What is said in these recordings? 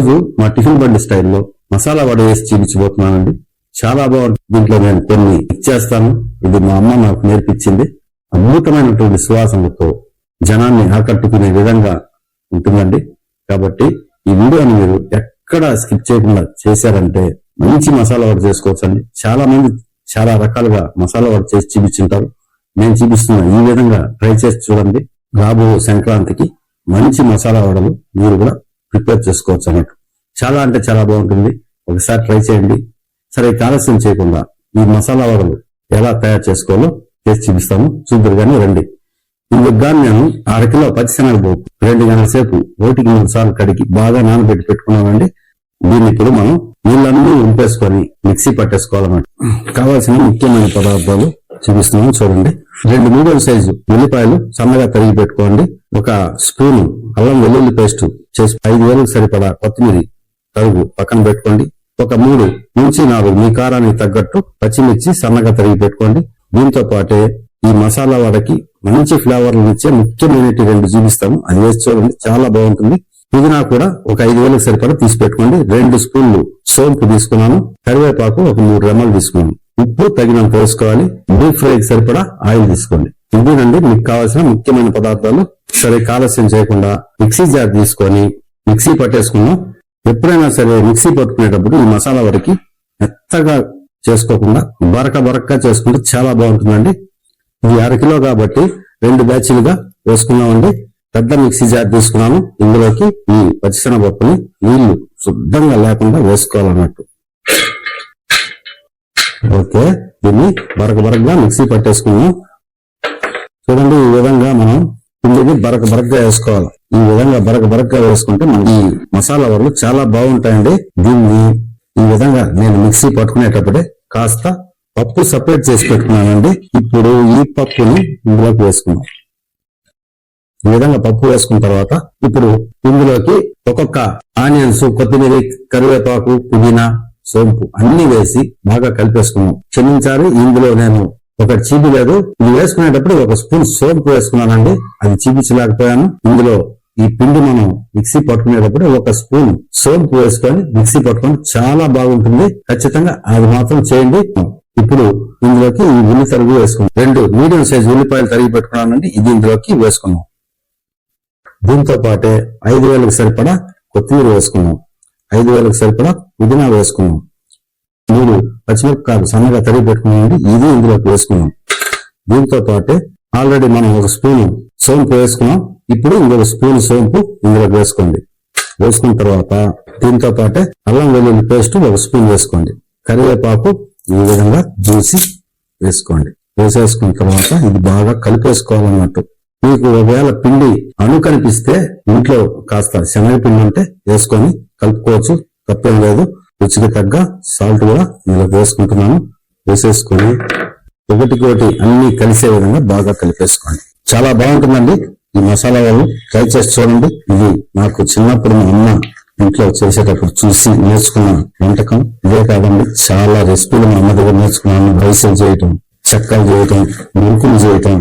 రోజు మా టిఫిన్ బండి స్టైల్లో మసాలా వడ వేసి చూపించబోతున్నానండి. చాలా బాగుంటుంది. దీంట్లో నేను కొన్ని ఇచ్చేస్తాను. ఇది మా అమ్మ నాకు నేర్పించింది. అద్భుతమైనటువంటి సువాసనలతో జనాన్ని ఆకట్టుకునే విధంగా ఉంటుందండి. కాబట్టి ఈ వీడియోని మీరు ఎక్కడ స్కిప్ చేయకుండా చేశారంటే మంచి మసాలా వడ చేసుకోవచ్చండి. చాలా మంది చాలా రకాలుగా మసాలా వడ చేసి చూపించుంటారు. నేను చూపిస్తున్న ఈ విధంగా ట్రై చేసి చూడండి. రాబో సంక్రాంతికి మంచి మసాలా వడలు మీరు కూడా ప్రిపేర్ చేసుకోవచ్చు అన్నట్టు. చాలా అంటే చాలా బాగుంటుంది. ఒకసారి ట్రై చేయండి. సరే, ఆలస్యం చేయకుండా ఈ మసాలా వడలు ఎలా తయారు చేసుకోవాలో చేసి చూపిస్తాము. చూద్దరు కానీ రండి. ఇందుకు గాను నేను 6 కిలో పచ్చిశనగపప్పు 2 గంటల సేపు 1-3 సార్లు కడిగి బాగా నానబెట్టి పెట్టుకున్నామండి. దీన్ని ఇప్పుడు మనం నీళ్ళన్నీ ఉంపేసుకొని మిక్సీ పట్టేసుకోవాలన్నమాట. కావాల్సిన ముఖ్యమైన పదార్థాలు చూపిస్తున్నాను చూడండి. 2 మీడియం సైజు ఉల్లిపాయలు సన్నగా తరిగి పెట్టుకోండి. 1 స్పూను అల్లం వెల్లుల్లి పేస్ట్ చేసి 5 వేలకు సరిపడా కొత్తిమీర తరుగు పక్కన పెట్టుకోండి. 3 నుంచి 4 మీ కారానికి తగ్గట్టు పచ్చిమిర్చి సన్నగా తరిగి పెట్టుకోండి. దీంతో పాటే ఈ మసాలా వడకి మంచి ఫ్లేవర్లు ఇచ్చే ముఖ్యమైన 2 చూపిస్తాము. అది వేసి చూడండి, చాలా బాగుంటుంది. పుదీనా కూడా 5 వేలకు సరిపడా తీసి పెట్టుకోండి. 2 స్పూన్లు సోంపు తీసుకున్నాను. కరివేపాకు 3 రెమ్మలు తీసుకున్నాను. ఉప్పు తగినంత వేసుకోవాలి. డీప్ ఫ్రైకి సరిపడా ఆయిల్ తీసుకోండి. ఇదేనండి మీకు కావాల్సిన ముఖ్యమైన పదార్థాలు. సరే, ఆలస్యం చేయకుండా మిక్సీ జార్ తీసుకొని మిక్సీ పట్టేసుకున్నాం. ఎప్పుడైనా సరే మిక్సీ పట్టుకునేటప్పుడు ఈ మసాలా వరకు మెత్తగా చేసుకోకుండా బరకగా చేసుకుంటే చాలా బాగుంటుందండి. ఇది 1/2 కిలో కాబట్టి 2 బ్యాచ్లుగా వేసుకున్నామండి. పెద్ద మిక్సీ జార్ తీసుకున్నాను. ఇందులోకి ఈ పచ్చిశనగపప్పుని నీళ్లు శుద్ధంగా లేకుండా వేసుకోవాలన్నట్టు. ఓకే, దీన్ని బరకగా మిక్సీ పట్టేసుకున్నాం. చూడండి, ఈ విధంగా మనం పిండిని బరకగా వేసుకోవాలి. ఈ విధంగా బరకగా వేసుకుంటే మన ఈ మసాలా వడలు చాలా బాగుంటాయండి. దీన్ని ఈ విధంగా నేను మిక్సీ పట్టుకునేటప్పుడే కాస్త పప్పు సపరేట్ చేసి పెట్టుకున్నానండి. ఇప్పుడు ఈ పప్పుని ఇందులోకి వేసుకున్నాం. ఈ విధంగా పప్పు వేసుకున్న తర్వాత ఇప్పుడు ఇందులోకి ఒక్కొక్క ఆనియన్స్, కొత్తిమీర, కరివేపాకు, పుదీనా, సోంపు అన్ని వేసి బాగా కలిపేసుకున్నాం. క్షమించాలి, ఇందులో నేను ఒకటి చీపలేదు. ఇది వేసుకునేటప్పుడు 1 స్పూన్ సోంపు వేసుకున్నానండి. అది చీపించలేకపోయాను. ఇందులో ఈ పిండి మనం మిక్సీ పట్టుకునేటప్పుడు 1 స్పూన్ సోంపు వేసుకొని మిక్సీ పట్టుకొని చాలా బాగుంటుంది. ఖచ్చితంగా అది మాత్రం చేయండి. ఇప్పుడు ఇందులోకి ఈ ఉల్లి తరుగు వేసుకున్నాం. 2 మీడియం సైజు ఉల్లిపాయలు తరిగి పెట్టుకున్నానండి. ఇది ఇందులోకి వేసుకున్నాం. దీంతో పాటే 5 వేలకు సరిపడా కొత్తిమీర వేసుకున్నాం. 5 వేలకు సరిపడా పుదీనా వేసుకున్నాం. 3 పచ్చిమిరపకాయలు సన్నగా తరిగి పెట్టుకున్నామండి. ఇది ఇందులోకి వేసుకున్నాం. దీంతో పాటే ఆల్రెడీ మనం 1 స్పూన్ సోంపు వేసుకున్నాం. ఇప్పుడు 1 స్పూన్ సోంపు ఇందులోకి వేసుకోండి. వేసుకున్న తర్వాత దీంతో పాటే అల్లం వెల్లుల్లి పేస్ట్ 1 స్పూన్ వేసుకోండి. కరివేపాకు ఈ విధంగా చూసి వేసుకోండి. వేసేసుకున్న తర్వాత ఇది బాగా కలిపేసుకోవాలన్నట్టు. మీకు ఒకవేళ పిండి కనిపిస్తే ఇంట్లో కాస్త శనగపిండి ఉంటే వేసుకొని కలుపుకోవచ్చు, తప్పేం లేదు. రుచికి తగ్గ సాల్ట్ కూడా ఇందులోకి వేసుకుంటున్నాను. వేసేసుకొని ఒకటికొకటి అన్ని కలిసే విధంగా బాగా కలిపేసుకోండి. చాలా బాగుంటుందండి ఈ మసాలా వాళ్ళు. ట్రై చేసి చూడండి. ఇది నాకు చిన్నప్పుడు మా అమ్మ ఇంట్లో చేసేటప్పుడు చూసి నేర్చుకున్న వంటకం. ఇదే కాదండి, చాలా రెసిపీలు మా అమ్మ దగ్గర నేర్చుకున్నాను. రైసులు చేయటం, చెక్కలు చేయటం, మురుకులు చేయటం,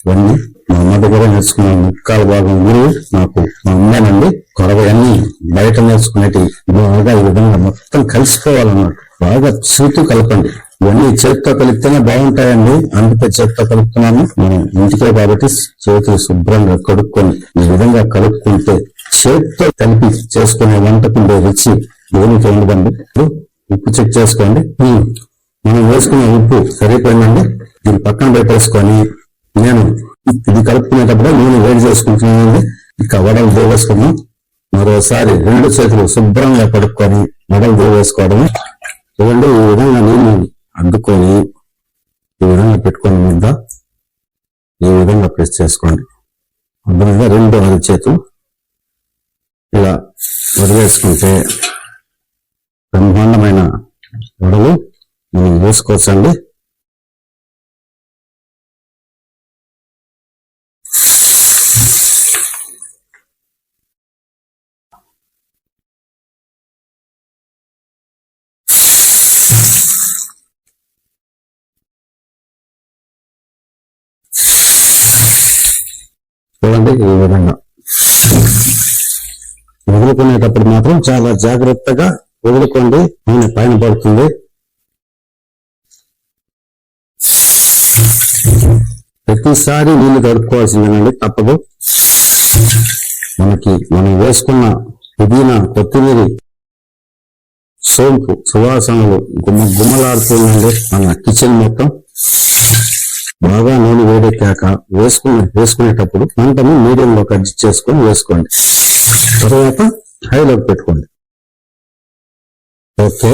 ఇవన్నీ మా అమ్మ దగ్గర నేర్చుకున్నాను. ముక్కాల భాగం గురువు నాకు మా అమ్మేనండి. కొరవన్నీ బయట నేర్చుకునేటి బాగా ఈ విధంగా మొత్తం కలిసిపోవాలన్నట్టు. బాగా చూతూ కలపండి. ఇవన్నీ చేతితో కలిపితేనే బాగుంటాయండి. అందుకే చేతితో కలుపుతున్నాను. మనం ఇంటికే కాబట్టి చేతులు శుభ్రంగా కడుక్కొని ఈ విధంగా కలుపుకుంటే చేతితో కలిపి చేసుకునే వంటకుండే రుచి దేనికి ఉండదండి. ఉప్పు చెక్ చేసుకోండి. మనం వేసుకున్న ఉప్పు సరిపోయిందండి. దీన్ని పక్కన పెట్టేసుకొని నేను ఇది కలుపుకునేటప్పుడు నూనె వేడి చేసుకుంటున్నానండి. ఇక వడలు దేవేసుకున్నాం. మరోసారి 2 చేతులు శుభ్రంగా కడుక్కొని వడలు దేవేసుకోవడమే. చూడండి, ఈ విధంగా నీళ్ళు అడ్డుకొని ఈ విధంగా పెట్టుకొని మీద ఈ విధంగా ప్రెస్ చేసుకోండి. అర్థంగా 2 చేతులు ఇలా వదిలేసుకుంటే బ్రహ్మాండమైన వడలు మనం వేసుకోవచ్చండి. చూడండి, ఈ విధంగా వదులుకునేటప్పుడు మాత్రం చాలా జాగ్రత్తగా వదులుకోండి, నూనె పైన పడుతుంది. ప్రతిసారి నీళ్లు తడుపుకోవాల్సిందేనండి, తప్పదు. మనం వేసుకున్న పుదీనా, కొత్తిమీర, సోంపు సువాసనలు గుమ్మలాడుతుందండి మన కిచెన్ మొత్తం. బాగా నూనె వేడెక్కాక వేసుకునేటప్పుడు మంటను మీడియంలోకి అడ్జస్ట్ చేసుకొని వేసుకోండి. తర్వాత హైలోకి పెట్టుకోండి. ఓకే,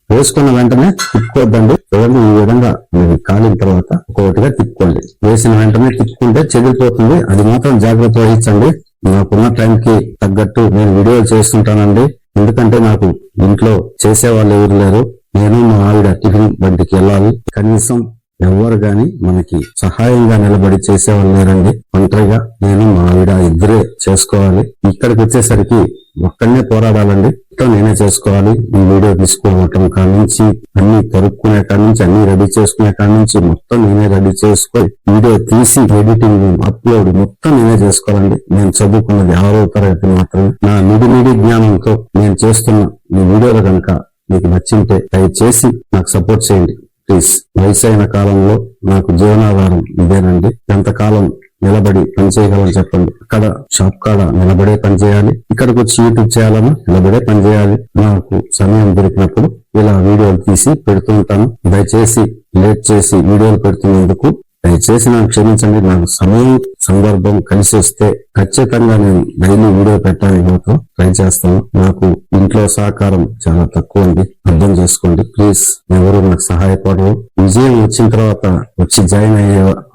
వేసుకున్న వెంటనే తిప్పుకోవద్దండి. చూడండి, ఈ విధంగా మీరు కాలిన తర్వాత ఒక్కొక్కటిగా తిప్పుకోండి. వేసిన వెంటనే తిప్పుకుంటే చెదిరిపోతుంది, అది మాత్రం జాగ్రత్త వహించండి. నాకున్న టైంకి తగ్గట్టు నేను వీడియోలు చేస్తుంటానండి. ఎందుకంటే నాకు ఇంట్లో చేసేవాళ్ళు ఎవరు లేరు. నేను మా ఆవిడ టిఫిన్ బండికి వెళ్ళాలి. కనీసం ఎవరు గాని మనకి సహాయంగా నిలబడి చేసేవాళ్ళు లేరండి. ఒంటరిగా నేను మా ఆవిడ ఇద్దరే చేసుకోవాలి. ఇక్కడికి వచ్చేసరికి ఒక్కడనే పోరాడాలండి. మొత్తం నేనే చేసుకోవాలి. ఈ వీడియో తీసుకోవటం కాడ నుంచి, అన్ని కరుక్కునే కాడ నుంచి, అన్ని రెడీ చేసుకునే కాడ నుంచి మొత్తం నేనే రెడీ చేసుకొని వీడియో తీసి ఎడిటింగ్, అప్లోడ్ మొత్తం నేనే చేసుకోవాలండి. నేను చదువుకున్నది 6వ తరగతి మాత్రమే. నా మిడి జ్ఞానంతో నేను చేస్తున్న ఈ వీడియోలు కనుక మీకు నచ్చింటే దయచేసి నాకు సపోర్ట్ చేయండి ప్లీజ్. వయసైన కాలంలో నాకు జీవనాధారం ఇదేనండి. ఎంతకాలం నిలబడి పనిచేయగలని చెప్పండి. అక్కడ షాప్ కాడ నిలబడే పని చేయాలి, ఇక్కడికి వచ్చి యూట్యూబ్ చేయాలన్నా నిలబడే పని చేయాలి. నాకు సమయం దొరికినప్పుడు ఇలా వీడియోలు తీసి పెడుతూ ఉంటాను. దయచేసి లేట్ చేసి వీడియోలు పెడుతున్నందుకు దయచేసి నాకు క్షమించండి. నాకు సమయం సందర్భం కలిసి వస్తే ఖచ్చితంగా నేను డైలీ వీడియో పెట్టడానికి మాత్రం ట్రై చేస్తాను. నాకు ఇంట్లో సహకారం చాలా తక్కువ అండి, అర్థం చేసుకోండి ప్లీజ్. ఎవరు నాకు సహాయపడరు. విజయం వచ్చిన తర్వాత వచ్చి జాయిన్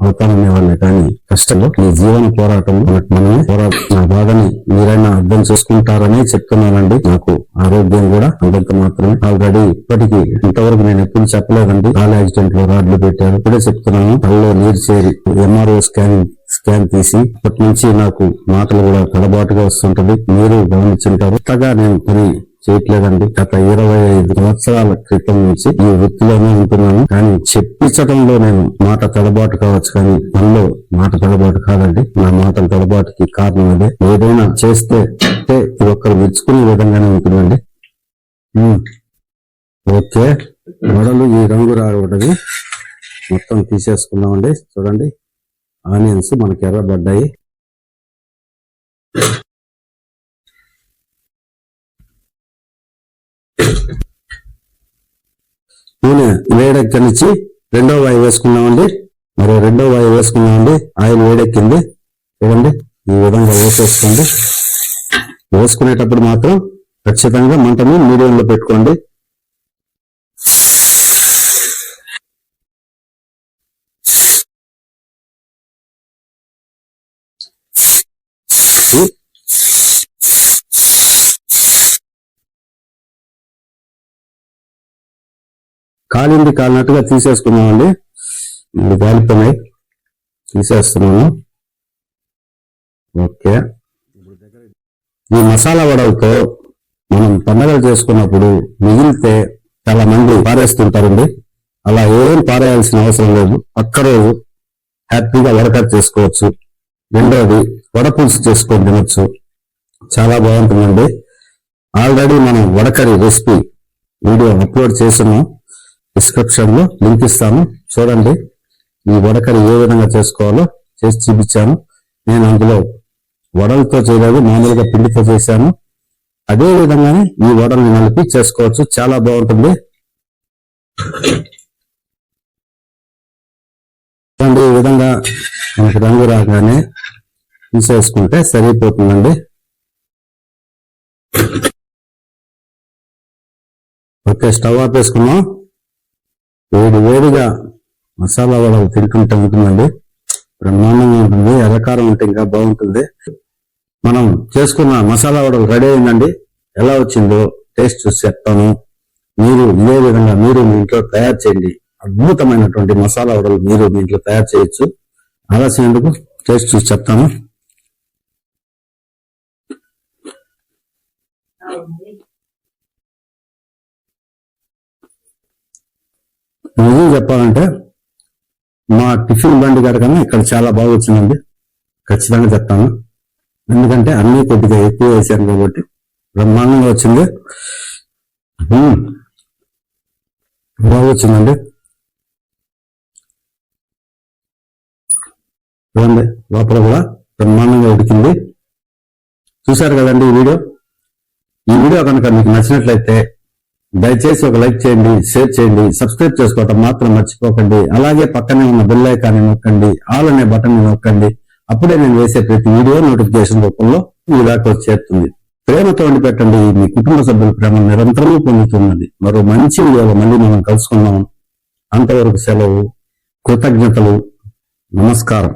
అవుతాననే వాళ్ళే కానీ కష్టంలో ఈ జీవన పోరాటం మనమే నా బాధని మీరైనా అర్థం చేసుకుంటారని చెప్తున్నానండి. నాకు ఆరోగ్యం కూడా అంతంత మాత్రమే. ఆల్రెడీ ఇప్పటికీ ఇంతవరకు నేను ఎప్పుడు చెప్పలేదండి. కాల్ యాక్సిడెంట్ లో రాడ్లు పెట్టారు. ఇప్పుడే చెప్తున్నాను. కళ్ళలో నీరు చేరి MRO స్కాన్ తీసి అప్పటి నుంచి నాకు మాటలు కూడా తడబాటుగా వస్తుంటది. మీరు గమనించుంటారు. కొత్తగా నేను పని చేయట్లేదండి. గత 25 సంవత్సరాల క్రితం నుంచి ఈ వృత్తిలోనే ఉంటున్నాను. కానీ చెప్పించడంలో నేను మాట తడబాటు కావచ్చు, కానీ మనలో మాట తడబాటు కాదండి. నా మాటల తడబాటుకి కారణం అదే. ఏదైనా చేస్తే ఇది ఒక్కరు మెచ్చుకునే విధంగానే ఉంటుందండి. ఓకే, వడలు ఈ రంగు రాకూడదు, మొత్తం తీసేసుకున్నామండి. చూడండి, ఆనియన్స్ మనకి ఎర్రబడ్డాయి. నూనె వేడెక్కనిచ్చి రెండో వాయి వేసుకున్నామండి. మరి రెండో వాయి వేసుకున్నామండి. ఆయిల్ వేడెక్కింది. చూడండి, ఈ విధంగా వేసేసుకోండి. వేసుకునేటప్పుడు మాత్రం ఖచ్చితంగా మంటని మీడియంలో పెట్టుకోండి. కాలినట్టుగా తీసేసుకున్నామండి. ఇప్పుడు కాలిపోయినాయి, తీసేస్తున్నాను. ఓకే, ఈ మసాలా వడలతో మనం పండగలు చేసుకున్నప్పుడు మిగిలితే చాలా మంది పారేస్తుంటారండి. అలా ఏం పారేయాల్సిన అవసరం లేదు. ఒక్కరోజు హ్యాపీగా వడకట్ చేసుకోవచ్చు. రెండోది వడపులుసు చేసుకొని తినొచ్చు, చాలా బాగుంటుందండి. ఆల్రెడీ మనం వడకరి రెసిపీ వీడియో అప్లోడ్ చేస్తున్నాం. డిస్క్రిప్షన్ లో లింక్ ఇస్తాను, చూడండి. ఈ వడకరి ఏ విధంగా చేసుకోవాలో చేసి చూపించాను. నేను అందులో వడలతో చేయలేదు, మామూలుగా పిండితో చేశాను. అదే విధంగానే ఈ వడల్ని నలిపి చేసుకోవచ్చు, చాలా బాగుంటుంది. ఈ విధంగా మనకి రంగు రాగానే తీసేసుకుంటే సరిపోతుందండి. ఓకే, స్టవ్ ఆపేసుకున్నాం. వేడిగా మసాలా వడలు తింటుంటే ఉంటుందండి, బ్రహ్మాండంగా ఉంటుంది. ఎర్రకారం ఉంటే ఇంకా బాగుంటుంది. మనం చేసుకున్న మసాలా వడలు రెడీ అయిందండి. ఎలా వచ్చిందో టేస్ట్ చూసి చెప్తాను. మీరు ఇదే విధంగా మీరు మీ ఇంట్లో తయారు చేయండి. అద్భుతమైనటువంటి మసాలా వడలు మీరు మీ ఇంట్లో తయారు చేయొచ్చు. ఆలస్యం ఎందుకు, టేస్ట్ చూసి చెప్తాను. నిజం చెప్పాలంటే మా టిఫిన్ బండి గారి కన్నా ఇక్కడ చాలా బాగా వచ్చిందండి, ఖచ్చితంగా చెప్తాను. ఎందుకంటే అన్ని కొద్దిగా ఎక్కువ వేసాను కాబట్టి బ్రహ్మాండంగా వచ్చింది. బాగా వచ్చిందండి. చూడండి లోపల కూడా బ్రహ్మాండంగా ఉడికింది. చూశారు కదండి ఈ వీడియో కనుక మీకు నచ్చినట్లయితే దయచేసి ఒక లైక్ చేయండి, షేర్ చేయండి, సబ్స్క్రైబ్ చేసుకోవటం మాత్రం మర్చిపోకండి. అలాగే పక్కనే ఉన్న బెల్ ఐకాన్ని నొక్కండి, ఆల్ అనే బటన్ ని నొక్కండి. అప్పుడే నేను వేసే ప్రతి వీడియో నోటిఫికేషన్ రూపంలో మీ దాకా వచ్చి చేరుతుంది. ప్రేమతో వండి పెట్టండి. మీ కుటుంబ సభ్యుల ప్రేమ నిరంతరము పొందుతున్నది. మరో మంచి వీడియోలో మళ్ళీ మనం కలుసుకుందాం. అంతవరకు సెలవు. కృతజ్ఞతలు. నమస్కారం.